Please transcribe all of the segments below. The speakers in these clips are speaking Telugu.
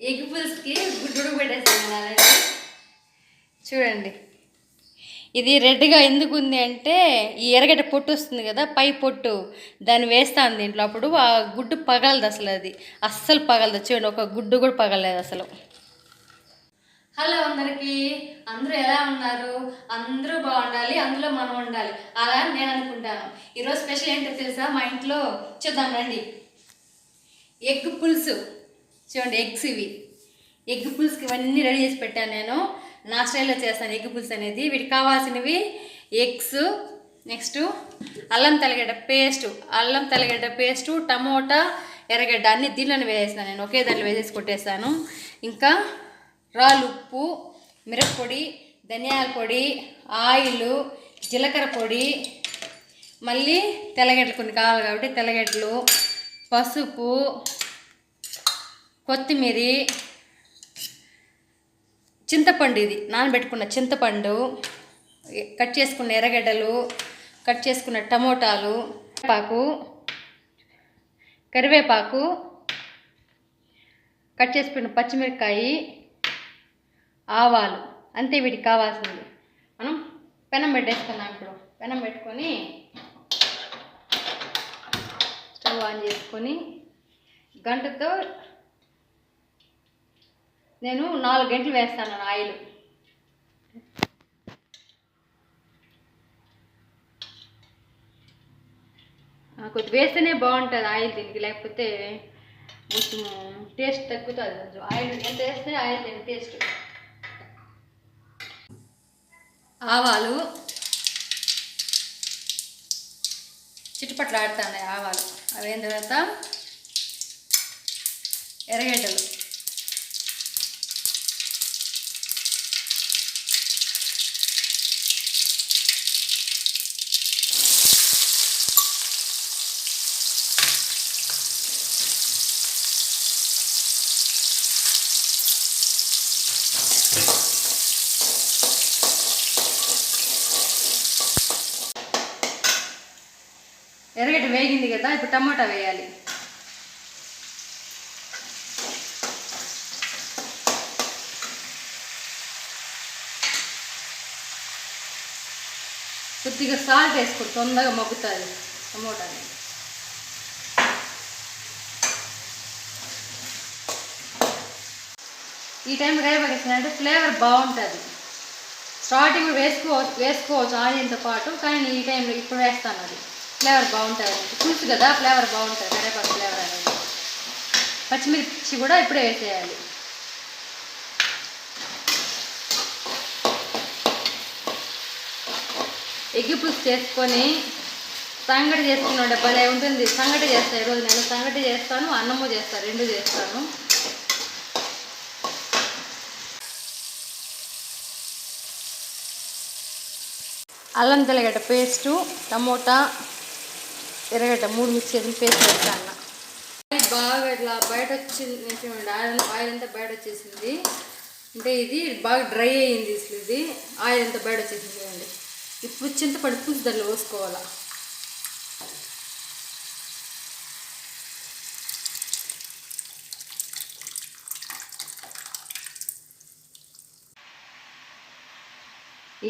ఎగ్ పులుసుకి గుడ్డు పెట్టేస్తాను అలాగే. చూడండి, ఇది రెడ్గా ఎందుకు ఉంది అంటే ఈ ఎర్రగడ్డ పొట్టు వస్తుంది కదా, పై పొట్టు, దాన్ని వేస్తాను దీంట్లో. అప్పుడు ఆ గుడ్డు పగలదు అసలు, అది అస్సలు పగలదు. చూడండి, ఒక గుడ్డు కూడా పగలలేదు అసలు. హలో అందరికీ, అందరూ ఎలా ఉన్నారు? అందరూ బాగుండాలి, అందులో మనం ఉండాలి, అలా నేను అనుకుంటాను. ఈరోజు స్పెషల్ ఏంటో తెలుసా? మా ఇంట్లో చూద్దాం రండి. ఎగ్ పులుసు. చూడండి, ఎగ్స్ ఇవి. ఎగ్ పులుసుకి ఇవన్నీ రెడీ చేసి పెట్టాను నేను. నా స్టైల్లో చేస్తాను ఎగ్ పులుసు అనేది. వీటికి కావాల్సినవి ఎగ్స్, నెక్స్ట్ అల్లం తెల్లగడ్డ పేస్టు, టమోటా, ఎర్రగడ్డ అన్ని దీనిలోనే వేసేస్తాను నేను. ఒకే దాంట్లో వేసేసి కొట్టేస్తాను. ఇంకా రాళ్ళు ఉప్పు, మిరప్పొడి, ధనియాల పొడి, ఆయిల్, జీలకర్ర పొడి, మళ్ళీ తెల్లగడ్డలు కొన్ని కావాలి కాబట్టి తెల్లగడ్డలు, పసుపు, కొత్తిమీర, చింతపండు, ఇది నానబెట్టుకున్న చింతపండు, కట్ చేసుకున్న ఎర్రగడ్డలు, కట్ చేసుకున్న టమోటాలు, కరివేపాకు, కట్ చేసుకున్న పచ్చిమిరపకాయ, ఆవాలు. అంతే వీటికి కావాల్సింది. మనం పెనం పెట్టేసుకున్నాం. ఇప్పుడు పెనం పెట్టుకొని స్టవ్ ఆన్ చేసుకొని గంటతో నేను 4 గంటలు వేస్తాను ఆయిల్. కొద్ది వేస్తేనే బాగుంటుంది ఆయిల్ దీనికి, లేకపోతే కొంచెం టేస్ట్ తగ్గుతుంది. కొంచెం ఆయిల్ ఎంత వేస్తే ఆయిల్ దీని టేస్ట్. ఆవాలు చిట్టుపట్లు ఆడుతున్నాయి ఆవాలు. అవి అయిన తర్వాత ఎర్రగడ్డలు, ఎర్రగడ్డ వేగింది కదా, ఇప్పుడు టమాటా వేయాలి. కొద్దిగా సాల్ట్ వేసుకొని తొందరగా మగ్గుతుంది టమోటాని. ఈ టైం కరివేపాకు వేసినట్టు ఫ్లేవర్ బాగుంటుంది. స్టార్టింగ్ వేసుకోవచ్చు ఆనియన్తో పాటు, కానీ ఈ టైంలో ఇప్పుడు వేస్తాను. అది ఫ్లేవర్ బాగుంటుంది, పులుసు కదా, ఫ్లేవర్ బాగుంటుంది కరివేపాకు ఫ్లేవర్ అనేది. పచ్చిమిర్చి కూడా ఇప్పుడే వేసేయాలి. ఎగ్ పులుసు చేసుకొని సంగటి చేసుకున్నాడు, భలే ఉంటుంది. సంగటి చేస్తాను ఈరోజు నేను. సంగటి చేస్తాను, అన్నము చేస్తాను, 2 చేస్తాను. అల్లం తెల్లగడ్డ పేస్టు, టమోటా, ఎర్రగడ్డ 3 మిక్స్ చేసి పేస్ట్ వేస్తాను. బాగా ఇట్లా బయట వచ్చింది, ఆయిల్ అంతా బయట వచ్చేసింది. అంటే ఇది బాగా డ్రై అయ్యింది అసలు. ఇది ఆయిల్ అంతా బయట వచ్చేసింది చూడండి. ఇప్పుడు చింతపండు పులుసు దాంట్లో పోసుకోవాలా.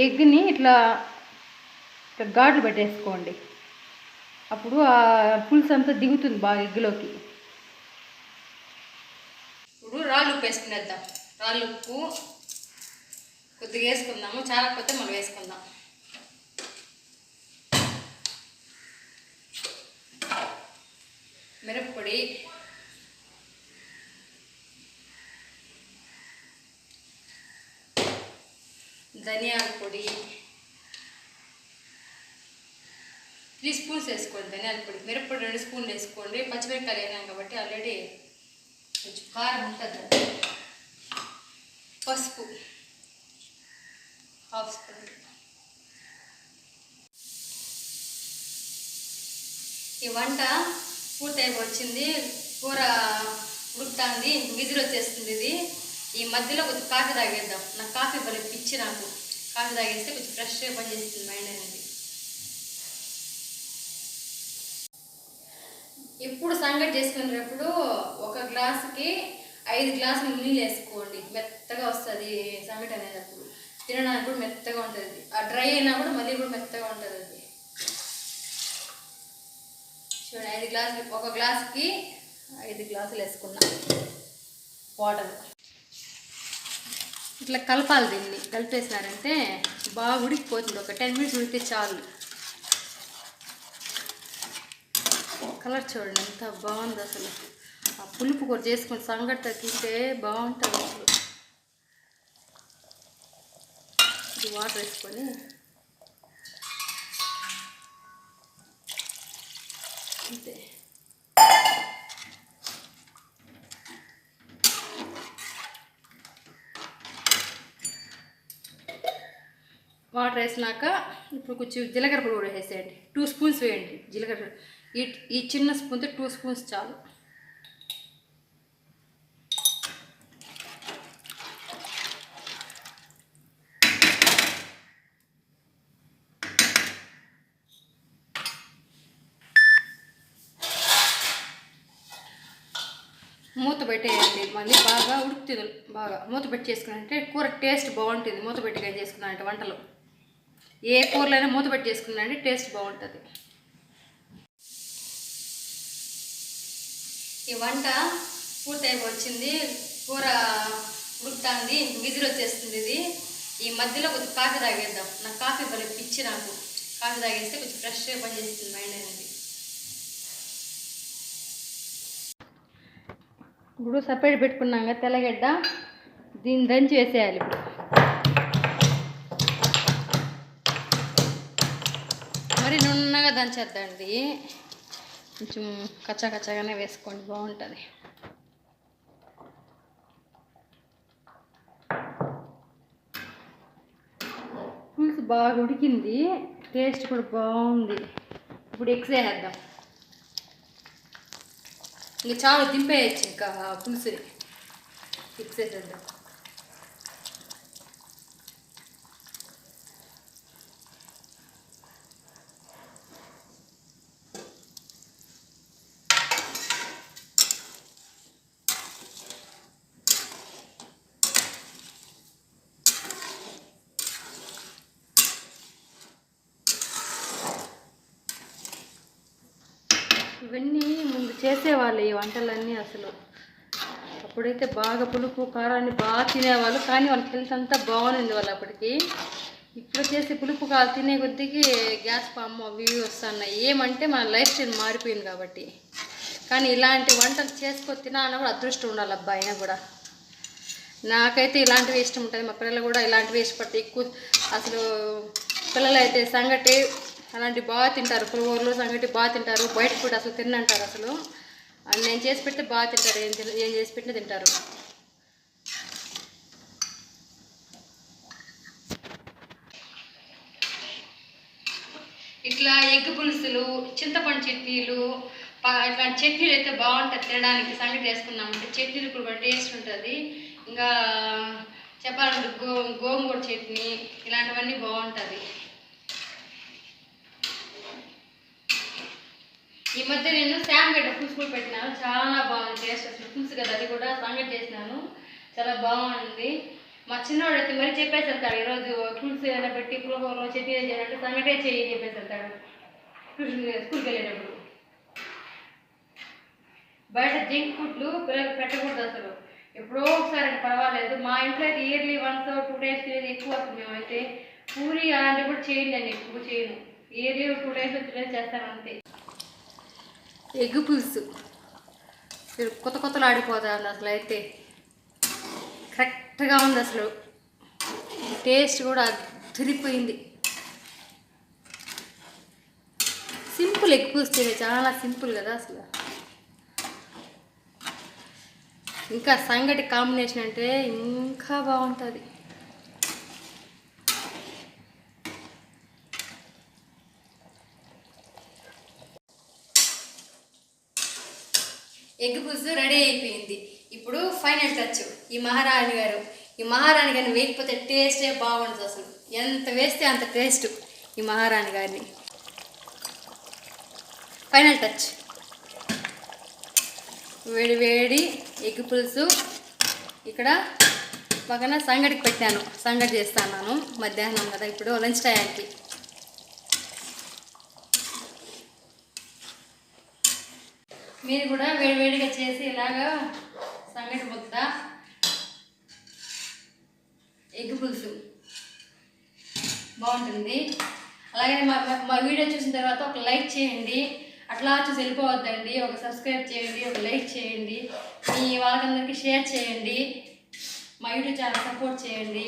ఎగ్ని ఇట్లా ఘాట్లు పెట్టేసుకోండి, అప్పుడు ఆ పులుసు అంతా దిగుతుంది బాగా ఎగ్గులోకి. ఇప్పుడు రాళ్ళు ఉప్పు వేసుకునేద్దాం. రాళ్ళు ఉప్పు కొద్దిగా వేసుకుందాము, చాలా కొద్దిగా మనం వేసుకుందాం. మిరప్పొడి, ధనియాల పొడి 3 స్పూన్స్ వేసుకోండి ధనియాల పొడి. మిరప్పొడి 2 స్పూన్లు వేసుకోండి. పచ్చిమిరపకాయలు వేసాం కాబట్టి ఆల్రెడీ కొంచెం కారం ఉంటుంది. పసుపు 1/2 స్పూన్. ఈ వంట పూర్తయిపోయింది. కూర ఉడుకుతుంది, విజిల్ వచ్చేస్తుంది. ఇది ఈ మధ్యలో కొంచెం కాఫీ తాగేద్దాం. నాకు కాఫీ భలే పిచ్చి. నాకు కాఫీ తాగేస్తే కొంచెం ఫ్రెష్గా పనిచేస్తుంది మైండ్ అనేది. ఇప్పుడు సంగటి చేసుకునేటప్పుడు 1 గ్లాసుకి 5 గ్లాసులు నీళ్ళు వేసుకోండి, మెత్తగా వస్తుంది సంగటి అనేటప్పుడు. తినడానికి కూడా మెత్తగా ఉంటుంది. ఆ డ్రై అయినా కూడా మళ్ళీ కూడా మెత్తగా ఉంటుంది అది. చూడండి 5 గ్లాసులు, ఒక గ్లాసుకి 5 గ్లాసులు వేసుకున్నాం వాటర్. ఇట్లా కలపాలి. దీన్ని కలిపేసినారంటే బాగా ఉడికిపోతుంది. ఒక 10 మినిట్స్ ఉడికితే చాలు. కలర్ చూడండి ఎంత బాగుంది అసలు. ఆ పులుపు కూడా చేసుకొని సంగటి తింటే బాగుంటుంది అసలు. ఇది వాటర్ వేసుకొని అంతే. వాటర్ వేసినాక ఇప్పుడు కొంచెం జీలకర్ర పొడి కూడా వేసేయండి. 2 స్పూన్స్ వేయండి జీలకర్ర. ఈ చిన్న స్పూన్తో 2 స్పూన్స్ చాలు. మూత పెట్టేయండి. మళ్ళీ బాగా ఉడుకుతుంది. బాగా మూత పెట్టి చేసుకున్నారంటే కూర టేస్ట్ బాగుంటుంది. మూత పెట్టి కానీ చేసుకున్నారంటే వంటలు ఏ కూరలైనా మూత పెట్టి చేసుకున్నారంటే టేస్ట్ బాగుంటుంది. ఈ వంట పూర్తి వచ్చింది. కూర ఉడుకుతుంది, విజిల్ వచ్చేస్తుంది. ఇది ఈ మధ్యలో కొంచెం కాఫీ తాగేద్దాం. నాకు కాఫీ భలే పిచ్చి. నాకు కాఫీ తాగేస్తే కొంచెం ఫ్రెష్గా పనిచేస్తుంది మైండ్ అనేది. ఇప్పుడు సపరేట్ పెట్టుకున్నాం కదా తెల్లగడ్డ, దీన్ని దంచి వేసేయాలి. ఇప్పుడు మరి నున్నగా దంచేద్దండి. కొంచెం కచ్చా కచ్చాగానే వేసుకోండి, బాగుంటుంది. పులుసు బాగా ఉడికింది, టేస్ట్ కూడా బాగుంది. ఇప్పుడు ఎగ్స్ వేసేద్దాం. ఇంకా చాలు, దింపేయచ్చు. ఇంకా పులుసు ఎగ్స్ వేసేద్దాం. ఇవన్నీ ముందు చేసేవాళ్ళు ఈ వంటలన్నీ. అసలు అప్పుడైతే బాగా పులుపు కారాన్ని బాగా తినేవాళ్ళు, కానీ వాళ్ళకి హెల్త్ అంతా బాగుంది వాళ్ళు అప్పటికి. ఇప్పుడు చేసే పులుపు కాదు తినే కొద్దికి గ్యాస్ పాము అవి వస్తున్నాయి. ఏమంటే మన లైఫ్ స్టైల్ మారిపోయింది కాబట్టి. కానీ ఇలాంటి వంటలు చేసుకొని తినాలన్నా కూడా అదృష్టం ఉండాలి అబ్బా. అయినా కూడా నాకైతే ఇలాంటివి ఇష్టం ఉంటుంది. మా పిల్లలు కూడా ఇలాంటివి ఇష్టపడతాయి ఎక్కువ. అసలు పిల్లలు అయితే సంగటి అలాంటివి బాగా తింటారు. పులిహోరలు సంగటి బాగా తింటారు. బయట ఫుడ్ అసలు తిన్నంటారు. అసలు నేను చేసి పెడితే బాగా తింటారు. ఏం చేసి పెట్టినా తింటారు. ఇట్లా ఎగ్ పులుసులు, చింతపండు చట్నీలు, ఇట్లాంటి చట్నీలు అయితే బాగుంటుంది తినడానికి. సంగటి వేసుకున్నామంటే చట్నీలు కూడా టేస్ట్ ఉంటుంది. ఇంకా చెప్పాలంటే గోంగూర చట్నీ ఇలాంటివన్నీ బాగుంటుంది. ఈ మధ్య నేను శామగడ్డ పులుసు కూడా పెట్టినాను, చాలా బాగుంది టేస్ట్. అసలు పులుసు కదా అది కూడా సంగటి చేసినాను, చాలా బాగుంది. మా చిన్నవాడు అయితే మరీ చెప్పేసేస్తాడు, ఈరోజు పులుసు ఏదైనా పెట్టి పులిహోరలో చట్నీ చేయాలంటే సంగటే చేయి చెప్పేసేస్తాడు స్కూల్కి వెళ్ళేటప్పుడు. బయట జంక్ ఫుడ్లు పిల్లలకు పెట్టకూడదు అసలు. ఎప్పుడో ఒకసారి పర్వాలేదు. మా ఇంట్లో అయితే ఇయర్లీ 1 or 2 times తినేది ఎక్కువ. అసలు మేమైతే పూరి అలాంటివి కూడా చేయండి, నేను ఎక్కువ చేయను. ఇయర్లీ 2 times 3 times చేస్తాను అంతే. ఎగ్ పులుసు కొత్త కొత్తలు ఆడిపోతుంది అసలు. అయితే కరెక్ట్గా ఉంది అసలు, టేస్ట్ కూడా అదిరిపోయింది. సింపుల్ ఎగ్ పులుసు, చాలా సింపుల్ కదా అసలు. ఇంకా సంగటి కాంబినేషన్ అంటే ఇంకా బాగుంటుంది. ఎగ్ పులుసు రెడీ అయిపోయింది. ఇప్పుడు ఫైనల్ టచ్ ఈ మహారాణి గారిని వేయకపోతే టేస్టే బాగుంటుంది అసలు. ఎంత వేస్తే అంత టేస్ట్ ఈ మహారాణి గారిని. ఫైనల్ టచ్ వేడి వేడి ఎగ్ పులుసు ఇక్కడ పక్కన సంగటికి పెట్టాను, సంగటి చేస్తాను మధ్యాహ్నం కదా, ఇప్పుడు లంచ్ టైంకి. మీరు కూడా వేడివేడిగా చేసి ఇలాగా సంగటి ముద్ద, ఎగ్ పులుసు బాగుంటుంది. అలాగే మా వీడియో చూసిన తర్వాత ఒక లైక్ చేయండి, అట్లా చూసి వెళ్ళిపోవద్దండి. ఒక సబ్స్క్రైబ్ చేయండి, ఒక లైక్ చేయండి, మీ వాళ్ళకందరికీ షేర్ చేయండి, మా యూట్యూబ్ ఛానల్ సపోర్ట్ చేయండి.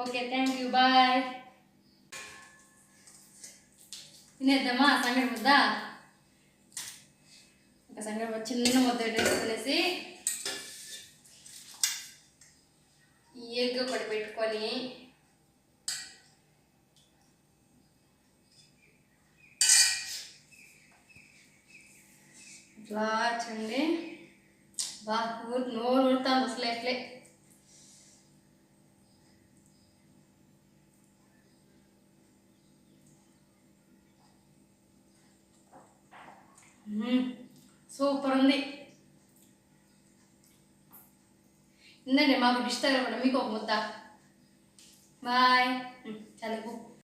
Okay, thank you, bye. తినేద్దామా సంగటి ముద్ద? ఒక సంగటి చిన్న ముద్ద వేసుకునేసి ఈ ఎగ్ ఒకటి పెట్టుకొని ఇట్లా చూడండి. నోరు ఉడతాను అసలు ఎట్లే. సూపర్ ఉంది. ఇందండి మాకు డిష్ తగలకుండా మీకు ఒక ముద్ద. బాయ్. చదువు.